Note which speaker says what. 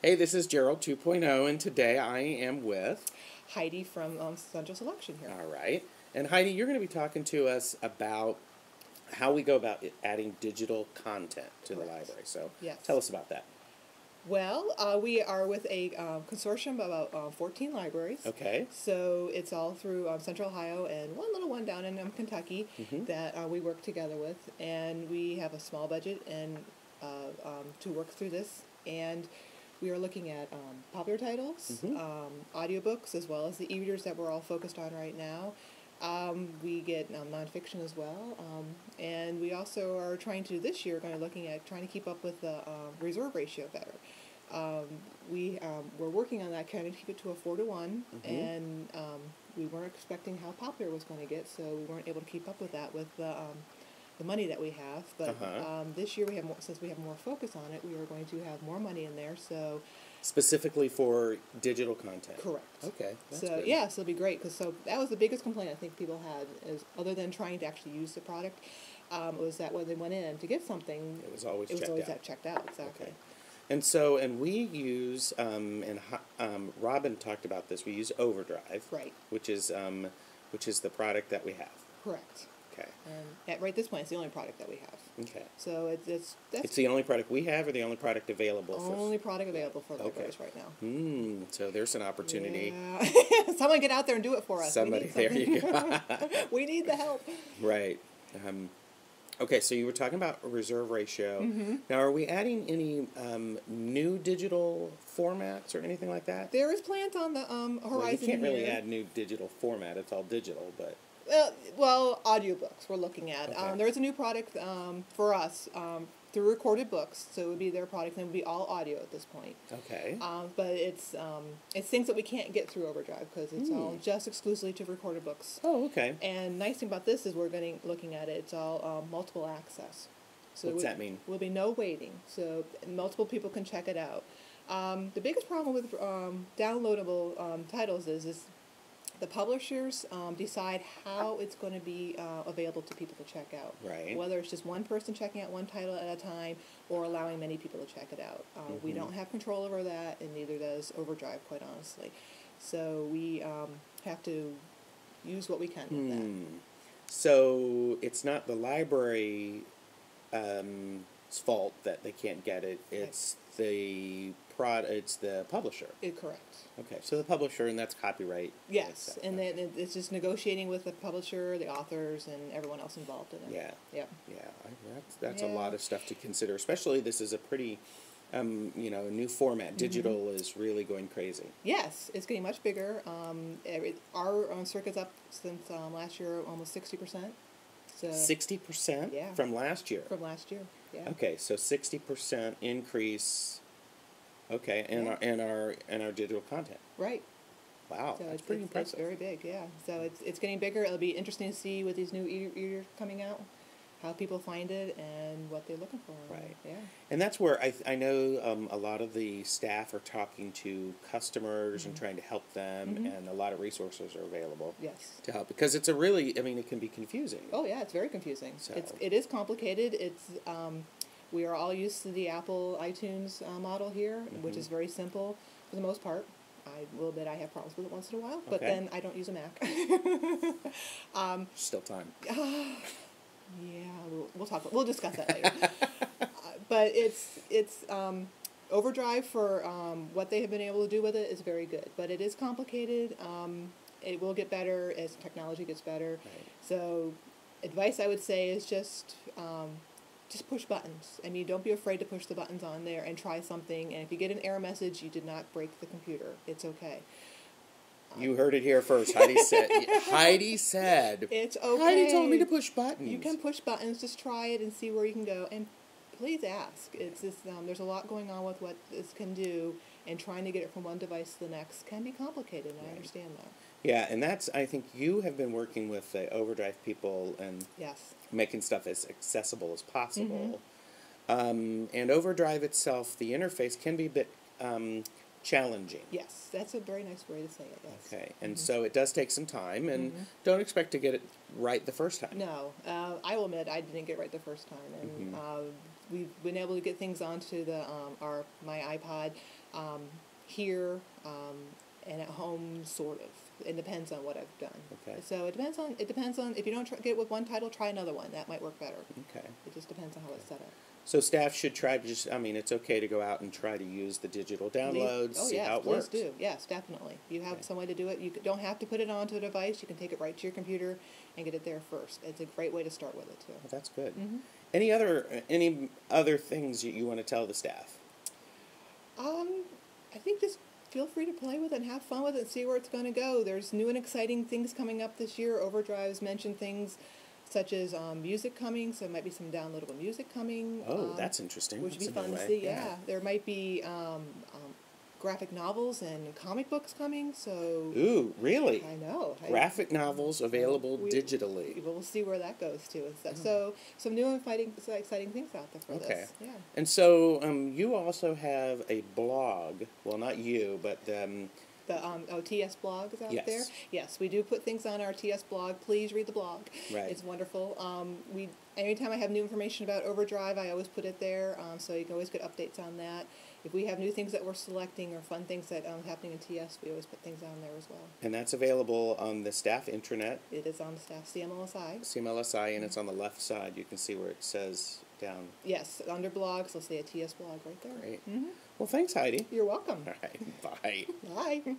Speaker 1: Hey, this is Gerald 2.0, and today I am with...
Speaker 2: Heidi from Central Selection here.
Speaker 1: All right. And Heidi, you're going to be talking to us about how we go about adding digital content to the library. So
Speaker 2: yes.
Speaker 1: Tell us about that.
Speaker 2: Well, we are with a consortium of about 14 libraries.
Speaker 1: Okay.
Speaker 2: So it's all through Central Ohio and one little one down in Kentucky that we work together with. And we have a small budget and to work through this. And we are looking at popular titles, audiobooks, as well as the e-readers that we're all focused on right now. We get nonfiction as well, and we also are trying to, this year, looking at trying to keep up with the reserve ratio better. We're working on that, kind of keep it to a 4-to-1, and we weren't expecting how popular it was going to get, so we weren't able to keep up with that with the money that we have. But this year, we have more, since we have more focus on it, we are going to have more money in there. So
Speaker 1: specifically for digital content.
Speaker 2: Correct.
Speaker 1: Okay. That's
Speaker 2: so
Speaker 1: good.
Speaker 2: yeah, so it'll be great because that was the biggest complaint I think people had, is other than trying to actually use the product, was that when they went in to get something,
Speaker 1: it was always
Speaker 2: checked out. Exactly.
Speaker 1: Okay. And we use and Robin talked about this. We use Overdrive,
Speaker 2: right?
Speaker 1: Which is the product that we have.
Speaker 2: Correct.
Speaker 1: Okay.
Speaker 2: And at right this point, it's the only product that we have.
Speaker 1: Okay.
Speaker 2: So that's
Speaker 1: the only product we have, or the only product available.
Speaker 2: Only product available for libraries right now.
Speaker 1: So there's an opportunity.
Speaker 2: Yeah. Someone get out there and do it for us.
Speaker 1: Somebody, there you go.
Speaker 2: We need the help.
Speaker 1: Right. Okay, so you were talking about reserve ratio. Now, are we adding any new digital formats or anything like that?
Speaker 2: There is plans on the horizon.
Speaker 1: Well, you can't really add new digital format. It's all digital, but...
Speaker 2: Well, audiobooks we're looking at.
Speaker 1: Okay.
Speaker 2: There's a new product for us through Recorded Books, so it would be their product, and it would be all audio at this point.
Speaker 1: Okay.
Speaker 2: But it's things that we can't get through Overdrive because it's all just exclusively to Recorded Books.
Speaker 1: Oh, okay.
Speaker 2: And nice thing about this is we're looking at it. It's all multiple access. So
Speaker 1: what's that mean?
Speaker 2: Will be no waiting, so multiple people can check it out. The biggest problem with downloadable titles is the publishers decide how it's going to be available to people to check out.
Speaker 1: Right. Whether
Speaker 2: it's just one person checking out one title at a time or allowing many people to check it out. We don't have control over that, and neither does Overdrive, quite honestly. So we have to use what we can with that.
Speaker 1: So it's not the library's fault that they can't get it. It's it's the publisher.
Speaker 2: Correct.
Speaker 1: Okay, so the publisher, and that's copyright.
Speaker 2: Yes, and then it's just negotiating with the publisher, the authors, and everyone else involved in it.
Speaker 1: Yeah. That's a lot of stuff to consider. Especially this is a pretty, new format. Digital is really going crazy.
Speaker 2: Yes, it's getting much bigger. Our circuit's up since last year, almost 60%. So
Speaker 1: 60%.
Speaker 2: Yeah.
Speaker 1: From last year.
Speaker 2: Yeah.
Speaker 1: Okay, so 60% increase. Okay, and our digital content.
Speaker 2: Right.
Speaker 1: Wow,
Speaker 2: so
Speaker 1: that's pretty impressive.
Speaker 2: It's very big, yeah. So it's getting bigger. It'll be interesting to see with these new e-readers coming out, how people find it and what they're looking for.
Speaker 1: Right.
Speaker 2: Yeah.
Speaker 1: And that's where I know a lot of the staff are talking to customers and trying to help them, and a lot of resources are available.
Speaker 2: Yes.
Speaker 1: To help, because it's it can be confusing.
Speaker 2: Oh yeah, it's very confusing.
Speaker 1: So.
Speaker 2: It is complicated. We are all used to the Apple iTunes model here, which is very simple for the most part. I will admit I have problems with it once in a while, but then I don't use a Mac.
Speaker 1: Still time.
Speaker 2: We'll discuss that later. But it's Overdrive for what they have been able to do with it is very good, but it is complicated. It will get better as technology gets better.
Speaker 1: Right.
Speaker 2: So, advice I would say is just push buttons. I mean, don't be afraid to push the buttons on there and try something. And if you get an error message, you did not break the computer. It's okay.
Speaker 1: You heard it here first. Heidi said. Heidi said.
Speaker 2: It's okay.
Speaker 1: Heidi told me to push buttons.
Speaker 2: You can push buttons. Just try it and see where you can go. And please ask. It's just there's a lot going on with what this can do, and trying to get it from one device to the next can be complicated. And I understand that.
Speaker 1: Yeah, and I think you have been working with the Overdrive people and making stuff as accessible as possible. And Overdrive itself, the interface can be a bit challenging.
Speaker 2: Yes, that's a very nice way to say it, yes.
Speaker 1: Okay, and so it does take some time, and don't expect to get it right the first time.
Speaker 2: No, I will admit I didn't get it right the first time, and we've been able to get things onto the my iPod here and at home, sort of. It depends on what I've done.
Speaker 1: Okay.
Speaker 2: So it depends on if you don't get it with one title, try another one. That might work better.
Speaker 1: Okay.
Speaker 2: It just depends on how it's set up.
Speaker 1: So staff should try to just, I mean, it's okay to go out and try to use the digital downloads, see how it works.
Speaker 2: Please do. Yes, definitely. You have some way to do it. You don't have to put it onto a device. You can take it right to your computer and get it there first. It's a great way to start with it, too.
Speaker 1: Well, that's good. Any other things you want to tell the staff?
Speaker 2: I think just feel free to play with it and have fun with it and see where it's going to go. There's new and exciting things coming up this year. Overdrive's mentioned things such as music coming, so there might be some downloadable music coming.
Speaker 1: Oh, that's interesting.
Speaker 2: Which would be fun to see, yeah. There might be graphic novels and comic books coming, so...
Speaker 1: Ooh, really?
Speaker 2: I know.
Speaker 1: Graphic novels available digitally.
Speaker 2: We'll see where that goes, too. And stuff. So, some new and exciting things out there for this. Yeah.
Speaker 1: And so, you also have a blog. Well, not you, but...
Speaker 2: the TS blog is out
Speaker 1: yes.
Speaker 2: there. Yes, we do put things on our TS blog. Please read the blog.
Speaker 1: Right.
Speaker 2: It's wonderful. Anytime I have new information about Overdrive, I always put it there, so you can always get updates on that. If we have new things that we're selecting or fun things that happening in TS, we always put things on there as well.
Speaker 1: And that's available on the staff intranet.
Speaker 2: It is on the staff CMLSI.
Speaker 1: CMLSI, and it's on the left side. You can see where it says down.
Speaker 2: Yes, under blogs, you'll see a TS blog right there.
Speaker 1: Great. Well, thanks, Heidi.
Speaker 2: You're welcome.
Speaker 1: All right. Bye.
Speaker 2: Bye.